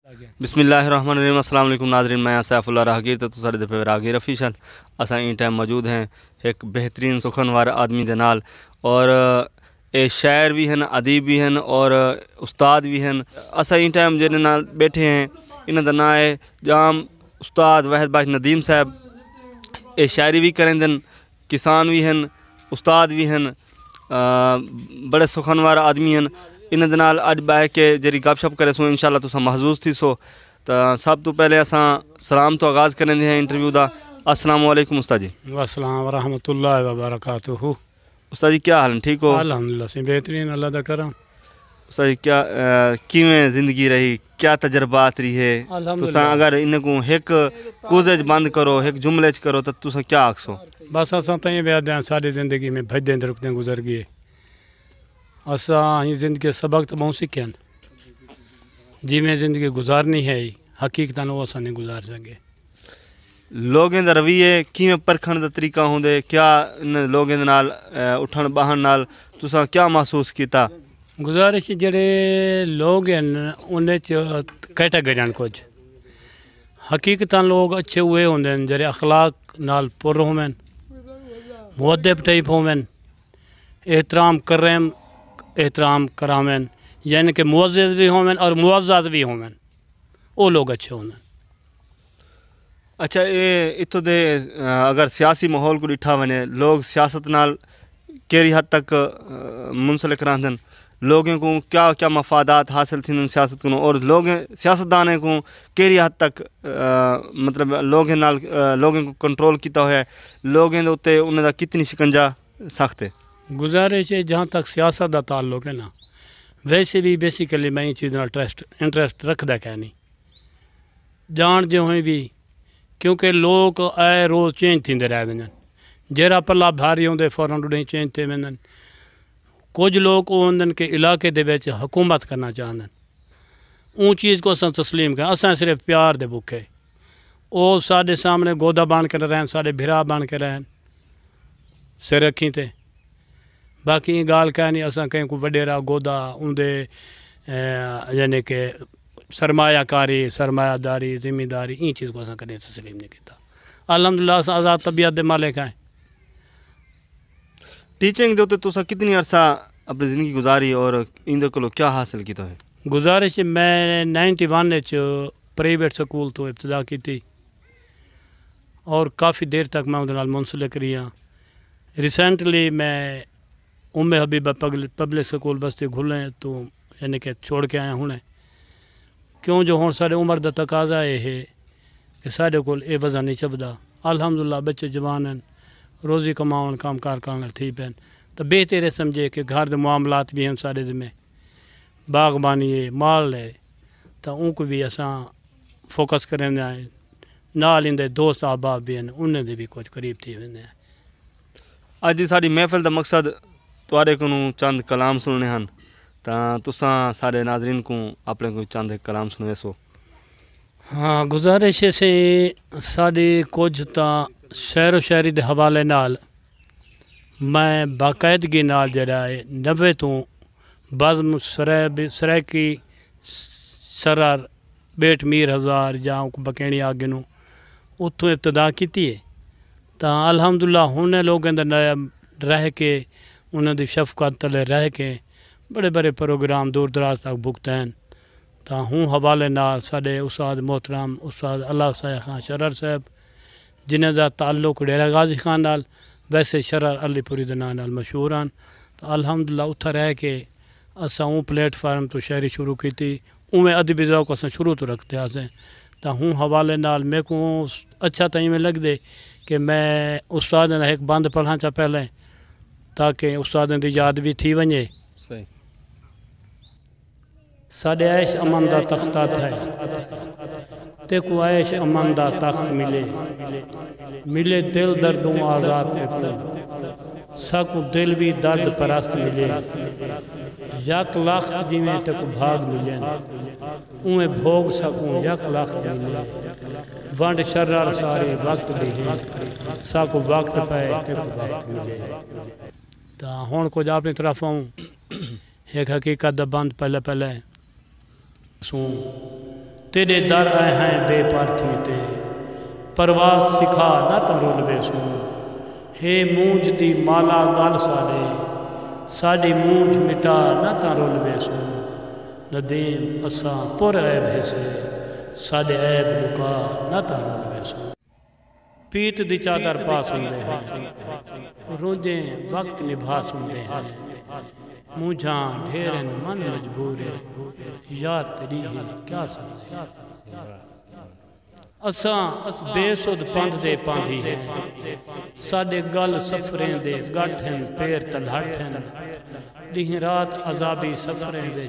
बिस्मिल्लाहिर्रहमानिर्रहीम। अस्सलाम वालेकुम नाज़रीन, मैं सैफुल्लाह राहगीर तो सारे दफे राहगीर अफीशन असां इन टाइम मौजूद हैं एक बेहतरीन सुखनवार आदमी दे नाल और ये शायर भी हैं, अदीब भी हैं और उस्ताद भी हैं। असां इन टाइम जिन्हें नाल बैठे हैं इन्हां दा नाम है जाम उस्ताद वाहिद बाश नदीम साहब। ये शायरी भी करेंदन, किसान भी हैं, उस्ताद भी हैं, बड़े सुखनवार आदमी हैं। इन्हां दे नाल अज बैठ के जरी गपशप करे सो इंशाअल्लाह तुसां महजूज थी सो। तो सब तो पहले असां सलाम तो आगाज़ करेंदे हैं इंटरव्यू दा। अस्सलाम वालेकुम उस्ताद जी। अस्सलाम वरहमतुल्लाहि वबरकातुहू। उस्ताद जी क्या हाल है, ठीक हो? अल्हम्दुलिल्लाह से बेहतरीन, अल्लाह दा करम। उस्ताद जी क्या किवें जिंदगी रही, क्या तजर्बात रही है? तुसां अगर इन को एक कुज़ बंद करो, एक जुमले च करो तो तुसां क्या आखसो? बस असां ताईं ब्याह दें सारी ज़िंदगी में भजदे रुकदे गुजर गए। असां ज़िंदगी सबक तो बहुत सीखे जिमें ज़िंदगी गुजारनी है हकीकतन वो असां नहीं गुजार सके। लोगों दा रवैये किवें परखण दा तरीका होंदे, क्या इन लोगों दे नाल उठण बहण नाल तुसां क्या महसूस कीता? गुजारिश जेड़े लोग हैं उन्हें च कैटेगरियां कुछ हकीकतन लोग अच्छे हुए होंदे जेड़े अखलाक नाल पुर होवन, मुअद्दब टाइप होवन, एहतराम करें एहतराम करावन, यानी कि मुअज़्ज़ज़ भी होवन और मुअज़्ज़ज़ भी होवन, वो लोग अच्छे होंगे। अच्छा, ये इत्थों दे अगर सियासी माहौल को डिठा वने, लोग सियासत नाल केरी हद तक मुंसलिक रहंदन, लोगों को क्या क्या मफादात हासिल थी सियासत को, और लोग सियासतदान को केरी हद तक मतलब लोगों को कंट्रोल किया है, लोगों के उत्ते उन्हें दा कितनी शिकंजा सख्त है? गुजारिश है जहाँ तक सियासत का ताल्लुक है ना, वैसे भी बेसिकली मैं ये चीज़ इंटरस्ट रखदा क्या नहीं जान जो है भी, क्योंकि लोग आए रोज़ चेंज थींदे रह वेंदन, जरा पल्ला भारी होंदे फौरन उड़े चेंज थे वेंदन। कुछ लोग होंदन के इलाके दे विच हुकूमत करना चाहंदन, उन चीज़ को असां तस्लीम करें, असां सिर्फ प्यार दे भुखे, वो साढ़े सामने गोदा बन कर रहन, साढ़े भिरा बन के रहन सिर रखी थे। बाकी गाल कह नहीं असां कहीं को वडेरा गोदा उनके यानी कि सरमायाकारी सरमायादारी जिम्मेदारी इन चीज़ को असां कदें तस्लीम नहीं किया। अल्हम्दुलिल्लाह असां आज़ाद तबीयत दे मालिक हैं। टीचिंग दे उत्ते तुसां कितनी अरसा अपनी ज़िंदगी गुजारी और इंदे कोलों क्या हासिल किया है? गुजारिश मैं 91 प्राइवेट स्कूल तो इब्तदा की थी और काफ़ी देर तक मैं उहदे नाल मुंसलिक रही हाँ। रिसेंटली मैं उम्मे हबीबा पब्लिक स्कूल बस्ती घुले तो यानी कि छोड़ के आया हूँ, क्यों जो हुण साढ़े उम्र का तकाजा है कि साढ़े कोल ये वजह नहीं चबदा। अल्हम्दुलिल्लाह बच्चे जवान हैं, रोज़ी कमावन काम कार करने थी पैन, तो बेहतर समझे कि घर के मामलात भी हैं साढ़े जिम्मे, बागबानी है माल है, तो उनको भी असां फोकस करें नाल इंदे दोस्त अहबाब भी हैं उन्हें भी कुछ करीब थी वेंदे हैं। अज दी साडी महफिल का मकसद तुहाडे कोलों चंद कलाम सुनने हैं, तो तुसां सारे नाजरीन को अपने को चंद कलाम सुनवे सो। हाँ, गुजारिश से साड़ी कुछ तो शेर व शायरी के हवाले नाल मैं बाकायदगी नाल जरा है 90 तो बज़म सरैकी सरर बेट मीर हज़ार या बकेणी आगे नू उत्थों इब्तदा की है। तो अल्हम्दुलिल्लाह हुने लोगों के रह के उन्होंने शफकत तले रह के बड़े बड़े प्रोग्राम दूर दराज तक भुगते हैं। तो हूँ हवाले नाल साढ़े उस्ताद मोहतरम उस्ताद अल्लाह साया खान शरर साहब जिन्हें का ताल्लुक डेरा गाजी खान नाल, वैसे शरर अलीपुरी के नाम नाल मशहूर हैं। तो अल्हम्दुलिल्लाह उत्थे रह के असां उन प्लेटफार्म तो शायरी शुरू की थी, उमें अदबी ज़ौक़ असां शुरू तो रखते हैं। तो हूँ हवाले नाल मेरे को अच्छा तो इवें लगदे कि मैं उस्ताद ने एक बंद पढ़ा चा पहले ताकि उस्ताद की याद भी थी वने। सही साढ़े ऐश अमन दा तख्ता है ते को ऐश अमन दा तख्त मिले, मिले दिल दर्दों आज़ाद ते को सकू दिल भी दर्द परस्त मिले, यक लख्त जिमें ते को भाग मिले उमें भोग सकूँ यक लख्त मिले, वंड शर्रार सारे वक्त भी है सकू वक्त पे ते को वक्त मिले। तो हुण कुछ अपनी तरफ आऊँ एक हकीकत दा बंद पहले पहले تیرے در آئے ہیں بے پارتھی تے پرواز سکھا نہ تا رولوے سوں ہے مونج دی مالا گال ساڑی مونج مٹا نہ تا رولوے سوں ندیم اساں پر عیب ہے سے ساڑے عیب لکا نہ تا رولوے سوں پیت دی چادر پاس ہوندے ہیں رونجیں وقت نبھاس ہوندے ہیں مونجھاں ڈھیرن من مجبور ہے یاد تیری ہے کیا سمجھے اساں بے سود پند دے پاندھی ہے ساڑے گل سفریں دے گٹھ ہیں پیر تلہٹ ہیں دہیں رات عذابی سفریں دے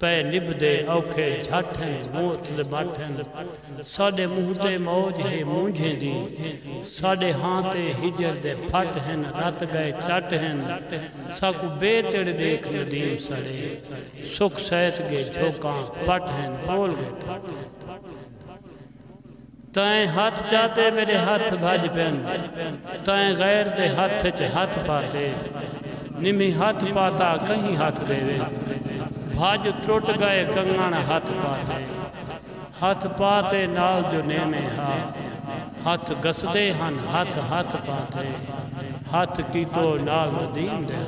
پے نب دے اوکھے جھٹ ہیں موت دے بٹ ہیں ساڑے منہ دے موج ہے مونجھیں دی ساڑے ہانتے ہجر دے پھٹ ہیں رات گئے چٹ ہیں ساکو بے تڑ دیکھ ندیم سڑے سکھ سیت گے جھوکاں پٹ ہیں بول گے پھٹ ہیں تائیں ہاتھ چاہتے میرے ہاتھ بھاج پین تائیں غیر دے ہاتھ چے ہاتھ پاتے نمی ہاتھ پاتا کہیں ہاتھ دے وے بھاج تروٹ گئے کنگان ہاتھ پاتے نال جو نیمے ہاتھ گس دے ہن ہاتھ پاتے ہاتھ کی تو نال دین دے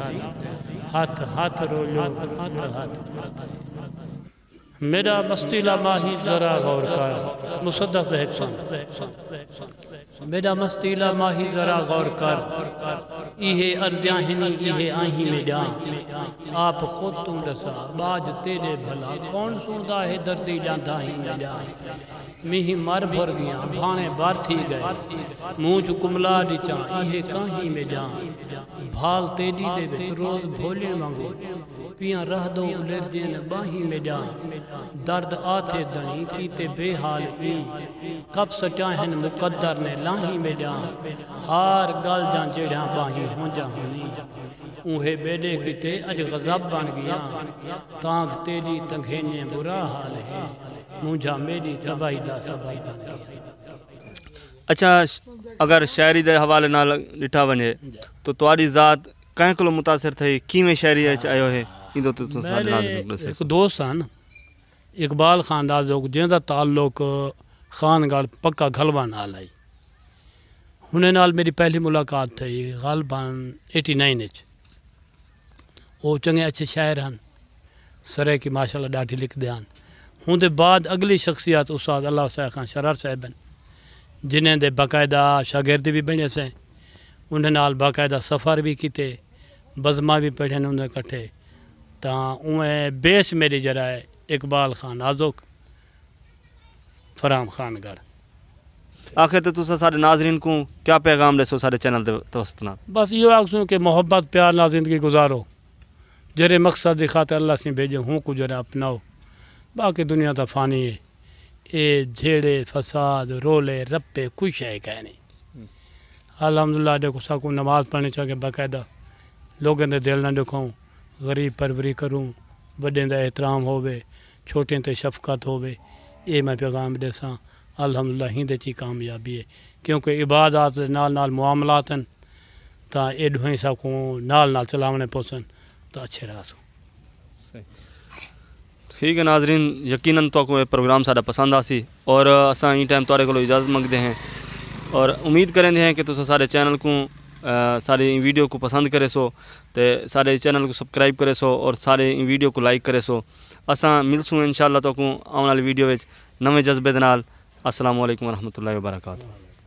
ہاتھ رولو ہاتھ پاتے میرا مستیلا ماہی ذرا غور کر مصدق دے میرا مستیلا ماہی ذرا غور کر ایہے ارضیاں ہنی ایہے آہیں میں جان آپ خود تم رسا باج تیرے بھلا کون سندا ہے دردی جاندہ ہی میں جان میہی مر بھر گیا بھانے بار تھی گئے مونچ کملا ڈچاں ایہے کہیں میں جان بھال تیری دے بچ روز بھولے مانگو پیاں رہ دو لرجین باہی میں جان درد آتے دنی کیتے بے حال کب سچاہن مقدر نے لاہی میں جان ہار گل جان جڑیاں باہی ہوں جا ہونی اوہے بیڑے کیتے اج غضب بن گیا تانگ تیری تنگھینے برا حال ہے مجھا میری تباہی دا سبب بن گیا اچھا اگر شاعری دے حوالے نال ڈٹھا ونجے تو تواڈی ذات کہیں کلو متاثر تھئی کیویں شاعری وچ آیو ہے ایندو تے تساں ساڈے نال ایک دوست ہیں اقبال خان دازوک جن دا تعلق خان گڑھ پکا گھلوا نال آئی انہیں نال میری پہلی ملاقات تھی غالباً 89 وہ چنگے اچھے شاعر ہیں سرے کی ماشاءاللہ ڈاٹھی لکھ دے ہیں ہوں دے بعد اگلی شخصیت استاد اللہ صاحب خان شرار صاحب ہیں جنہیں دے باقاعدہ شاگردی بھی بنے سے انہیں نال باقاعدہ سفر بھی کیتے بزمہ بھی پڑھے انہیں کٹھے تا انہیں بیس میری جرا ہے اقبال خان آزوک فرام خان گڑھ آخر تے تساں سارے ناظرین کو کیا پیغام دسو سارے چینل دے دوست نال بس یہ آخسوں کہ محبت پیار نال زندگی گزارو جرے مقصد دی خاطر اللہ سے بھیجے ہوں کو جرے اپناؤ باقی دنیا تا فانی ہے اے جھیڑے فساد رولے رپے کوئی شے کہہ نہیں الحمدللہ دیکھو ساکو نماز پڑھنے چاہے باقاعدہ لوگوں دے دل نہ دکھاؤں غریب پروری کروں بڑے دا احترام ہووے چھوٹے تے شفقت ہووے اے میں پیغام دے ساں الحمدللہ ہی دے چی کامیابی ہے کیونکہ عبادات نال نال معاملات ہیں تا اے ڈوہیں ساکو نال نال چلاونے پوسن تو اچھے راسو ٹھیک ہے ناظرین یقیناً تو کو پروگرام سارا پسند آسی اور اساں این ٹائم تواڈے کولو اجازت منگتے ہیں اور امید کریں ہیں کہ تساں سارے چینل کو سارے ویڈیو کو پسند کرے سو تے سارے چینل کو سبسکرائب کرے سو اور سارے ویڈیو کو لائک کرے سو اساں ملسوں انشاءاللہ تو کو آنے والی ویڈیو وچ نویں جذبے دے نال السلام علیکم ورحمۃ اللہ وبرکاتہ